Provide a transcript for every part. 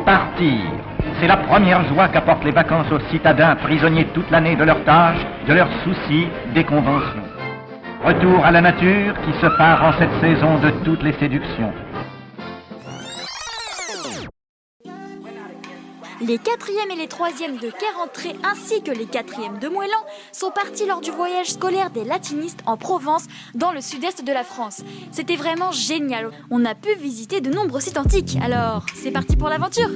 Partir. C'est la première joie qu'apportent les vacances aux citadins prisonniers toute l'année de leurs tâches, de leurs soucis, des conventions. Retour à la nature qui se pare en cette saison de toutes les séductions. Les 4e et les 3e de Quai-Rentrée ainsi que les 4e de Moëlan sont partis lors du voyage scolaire des latinistes en Provence, dans le sud-est de la France. C'était vraiment génial. On a pu visiter de nombreux sites antiques. Alors, c'est parti pour l'aventure.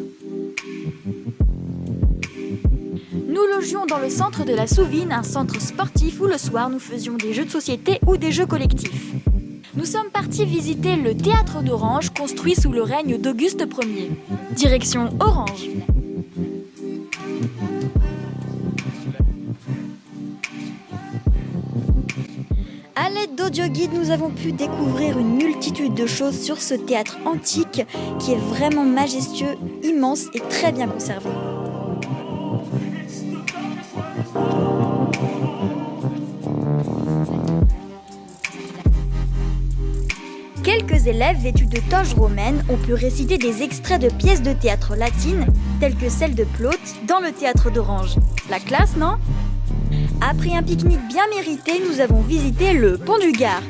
Nous logions dans le centre de la Souvine, un centre sportif où le soir nous faisions des jeux de société ou des jeux collectifs. Nous sommes partis visiter le théâtre d'Orange, construit sous le règne d'Auguste Ier. Direction Orange. À l'aide d'audioguides, nous avons pu découvrir une multitude de choses sur ce théâtre antique qui est vraiment majestueux, immense et très bien conservé. Quelques élèves vêtus de toges romaines ont pu réciter des extraits de pièces de théâtre latines, telles que celle de Plaute dans le théâtre d'Orange. La classe, non ? Après un pique-nique bien mérité, nous avons visité le pont du Gard.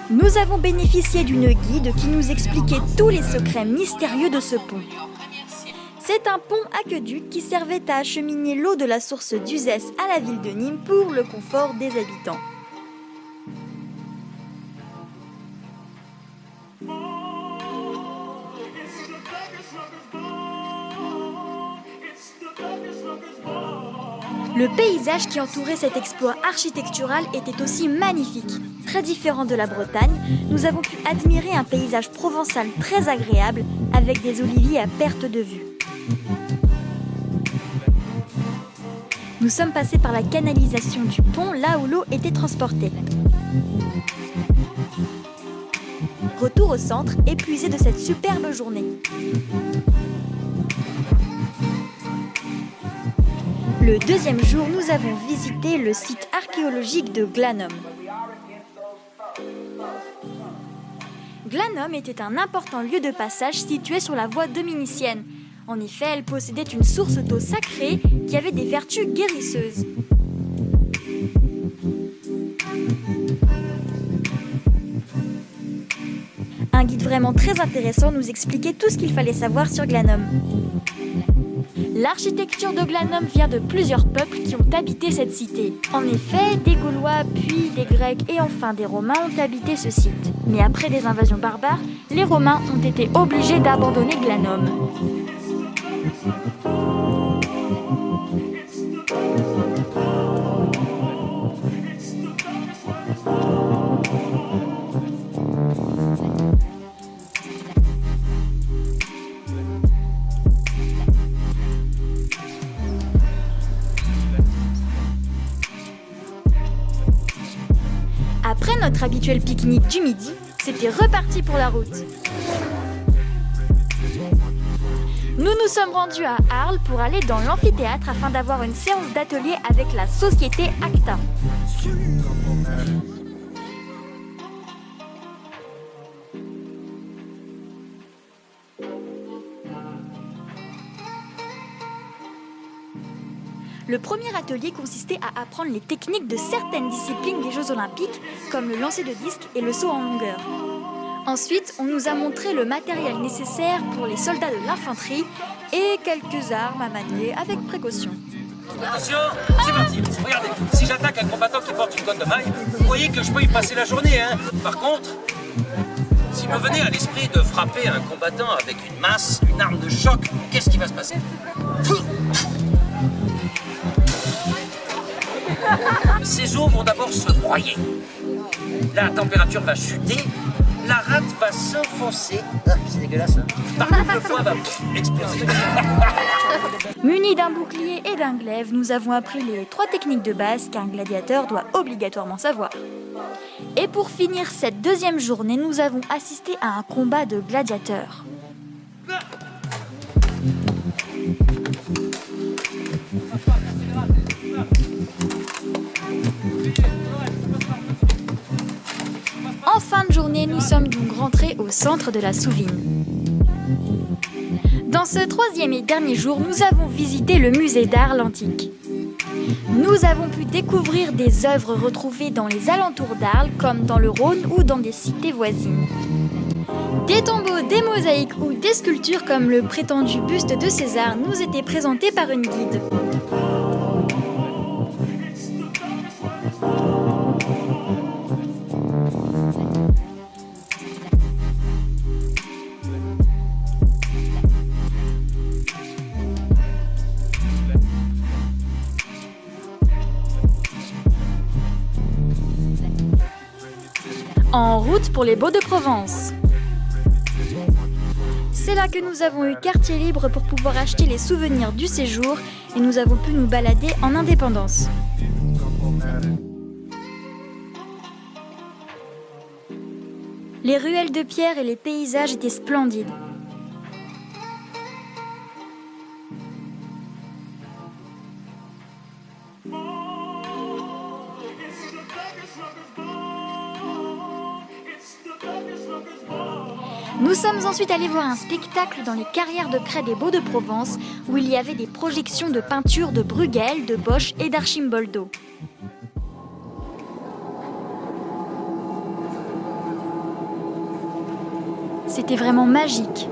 Nous avons bénéficié d'une guide qui nous expliquait tous les secrets mystérieux de ce pont. C'est un pont aqueduc qui servait à acheminer l'eau de la source d'Uzès à la ville de Nîmes pour le confort des habitants. Le paysage qui entourait cet exploit architectural était aussi magnifique. Très différent de la Bretagne, nous avons pu admirer un paysage provençal très agréable avec des oliviers à perte de vue. Nous sommes passés par la canalisation du pont, là où l'eau était transportée. Retour au centre, épuisé de cette superbe journée. Le deuxième jour, nous avons visité le site archéologique de Glanum. Glanum était un important lieu de passage situé sur la voie dominiциenne. En effet, elle possédait une source d'eau sacrée qui avait des vertus guérisseuses. Un guide vraiment très intéressant nous expliquait tout ce qu'il fallait savoir sur Glanum. L'architecture de Glanum vient de plusieurs peuples qui ont habité cette cité. En effet, des Gaulois, puis des Grecs et enfin des Romains ont habité ce site. Mais après des invasions barbares, les Romains ont été obligés d'abandonner Glanum. Après notre habituel pique-nique du midi, c'était reparti pour la route. Nous nous sommes rendus à Arles pour aller dans l'amphithéâtre afin d'avoir une séance d'atelier avec la société Acta. Le premier atelier consistait à apprendre les techniques de certaines disciplines des Jeux Olympiques, comme le lancer de disque et le saut en longueur. Ensuite, on nous a montré le matériel nécessaire pour les soldats de l'infanterie et quelques armes à manier avec précaution. Attention, c'est parti. Regardez, si j'attaque un combattant qui porte une cotte de maille, vous voyez que je peux y passer la journée, hein. Par contre, s'il me venait à l'esprit de frapper un combattant avec une masse, une arme de choc, qu'est-ce qui va se passer? Ces os vont d'abord se broyer. La température va chuter, la rate va s'enfoncer. Ah, c'est dégueulasse, hein. Par contre, le foie va exploser. Munis d'un bouclier et d'un glaive, nous avons appris les 3 techniques de base qu'un gladiateur doit obligatoirement savoir. Et pour finir cette deuxième journée, nous avons assisté à un combat de gladiateurs. fin de journée, nous sommes donc rentrés au centre de la Souvine. Dans ce troisième et dernier jour, nous avons visité le musée d'art l'Antique. Nous avons pu découvrir des œuvres retrouvées dans les alentours d'Arles, comme dans le Rhône ou dans des cités voisines. Des tombeaux, des mosaïques ou des sculptures comme le prétendu buste de César nous étaient présentés par une guide. En route pour les Baux-de-Provence. C'est là que nous avons eu quartier libre pour pouvoir acheter les souvenirs du séjour et nous avons pu nous balader en indépendance. Les ruelles de pierre et les paysages étaient splendides. Nous sommes ensuite allés voir un spectacle dans les carrières de craie des Baux-de-Provence où il y avait des projections de peintures de Bruegel, de Bosch et d'Archimboldo. C'était vraiment magique.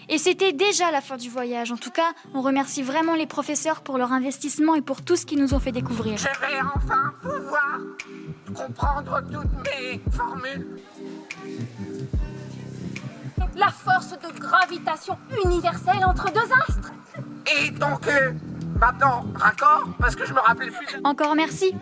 Et c'était déjà la fin du voyage. En tout cas, on remercie vraiment les professeurs pour leur investissement et pour tout ce qu'ils nous ont fait découvrir. Je vais enfin pouvoir comprendre toutes mes formules. La force de gravitation universelle entre deux astres. Et donc, maintenant, raccord, parce que je me rappelais plus. Encore merci.